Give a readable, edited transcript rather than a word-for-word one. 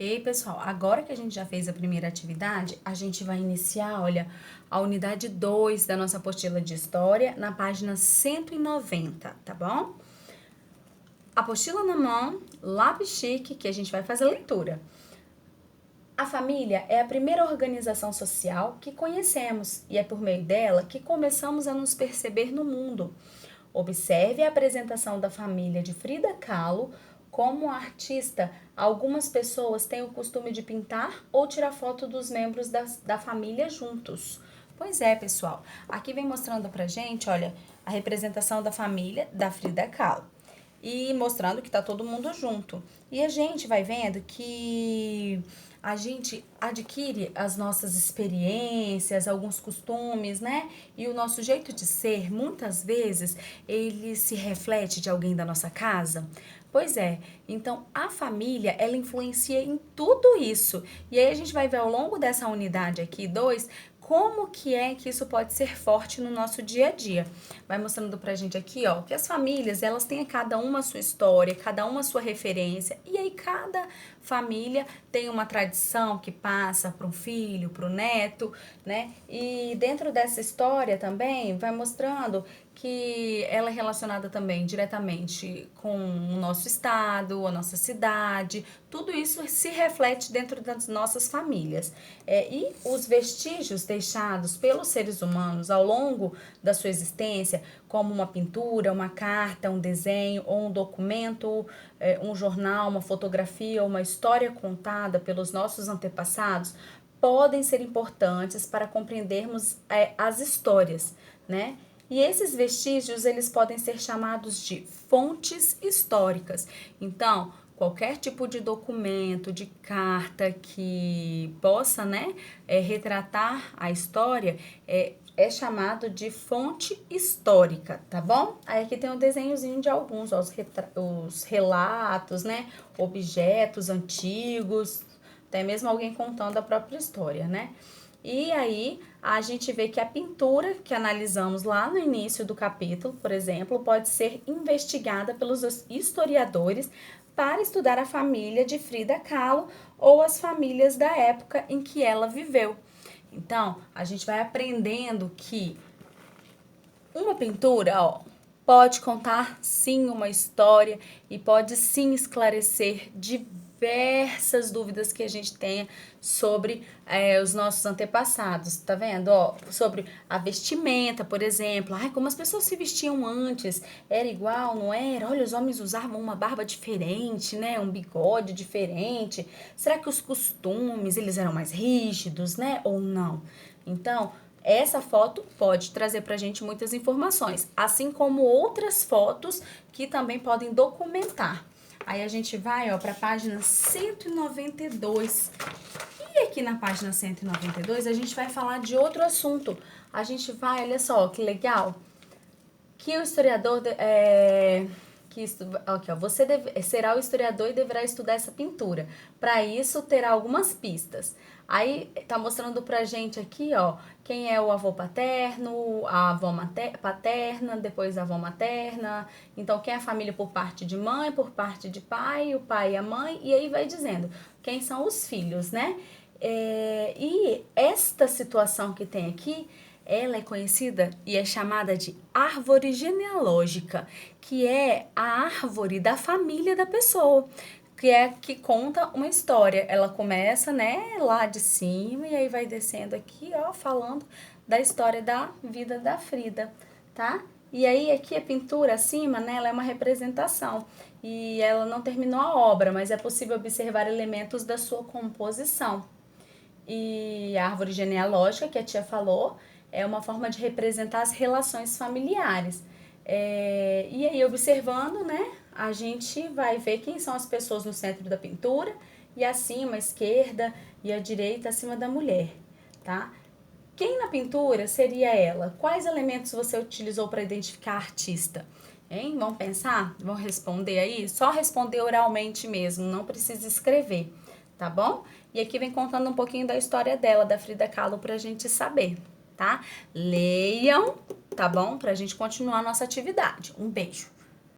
Ei, pessoal, agora que a gente já fez a primeira atividade, a gente vai iniciar, olha, a unidade 2 da nossa apostila de história na página 190, tá bom? Apostila na mão, lápis chique, que a gente vai fazer a leitura. A família é a primeira organização social que conhecemos e é por meio dela que começamos a nos perceber no mundo. Observe a apresentação da família de Frida Kahlo. Como artista, algumas pessoas têm o costume de pintar ou tirar foto dos membros da família juntos. Pois é, pessoal. Aqui vem mostrando pra gente, olha, a representação da família da Frida Kahlo. E mostrando que tá todo mundo junto. E a gente vai vendo que a gente adquire as nossas experiências, alguns costumes, né? E o nosso jeito de ser, muitas vezes, ele se reflete de alguém da nossa casa. Pois é, então a família, ela influencia em tudo isso. E aí a gente vai ver ao longo dessa unidade aqui, 2, como que é que isso pode ser forte no nosso dia a dia. Vai mostrando pra gente aqui, ó, que as famílias, elas têm cada uma a sua história, cada uma a sua referência, e aí cada família tem uma tradição que passa para um filho, para o neto, né? E dentro dessa história também vai mostrando que ela é relacionada também diretamente com o nosso estado, a nossa cidade, tudo isso se reflete dentro das nossas famílias. E os vestígios deixados pelos seres humanos ao longo da sua existência, como uma pintura, uma carta, um desenho ou um documento, um jornal, uma fotografia ou uma história contada pelos nossos antepassados, podem ser importantes para compreendermos as histórias, né? E esses vestígios, eles podem ser chamados de fontes históricas. Então, qualquer tipo de documento, de carta que possa, né, retratar a história, é chamado de fonte histórica, tá bom? Aí aqui tem um desenhozinho de alguns, ó, os relatos, né, objetos antigos, até mesmo alguém contando a própria história, né? E aí a gente vê que a pintura que analisamos lá no início do capítulo, por exemplo, pode ser investigada pelos historiadores para estudar a família de Frida Kahlo ou as famílias da época em que ela viveu. Então, a gente vai aprendendo que uma pintura, ó, pode contar sim uma história e pode sim esclarecer diversas dúvidas que a gente tenha sobre os nossos antepassados, tá vendo? Ó, sobre a vestimenta, por exemplo. Ai, como as pessoas se vestiam antes, era igual, não era? Olha, os homens usavam uma barba diferente, né? Um bigode diferente. Será que os costumes, eles eram mais rígidos, né? Ou não? Então, essa foto pode trazer pra gente muitas informações, assim como outras fotos que também podem documentar. Aí a gente vai, ó, para a página 192. E aqui na página 192 a gente vai falar de outro assunto. A gente vai, olha só, que legal, que o historiador aqui, ó, você será o historiador e deverá estudar essa pintura. Para isso, terá algumas pistas. Aí tá mostrando pra gente aqui, ó, quem é o avô paterno, a avó paterna, depois a avó materna. Então, quem é a família por parte de mãe, por parte de pai, o pai e a mãe, e aí vai dizendo quem são os filhos, né? E esta situação que tem aqui, ela é conhecida e é chamada de árvore genealógica, que é a árvore da família da pessoa, que é que conta uma história. Ela começa, né, lá de cima e aí vai descendo aqui, ó, falando da história da vida da Frida, tá? E aí aqui a pintura acima, né, ela é uma representação e ela não terminou a obra, mas é possível observar elementos da sua composição. E a árvore genealógica, que a tia falou, é uma forma de representar as relações familiares. E aí, observando, né, a gente vai ver quem são as pessoas no centro da pintura e acima, a esquerda e a direita, acima da mulher, tá? Quem na pintura seria ela? Quais elementos você utilizou para identificar a artista? Hein? Vamos pensar? Vão responder aí? Só responder oralmente mesmo, não precisa escrever, tá bom? E aqui vem contando um pouquinho da história dela, da Frida Kahlo, pra gente saber, tá? Leiam, tá bom? Pra gente continuar a nossa atividade. Um beijo!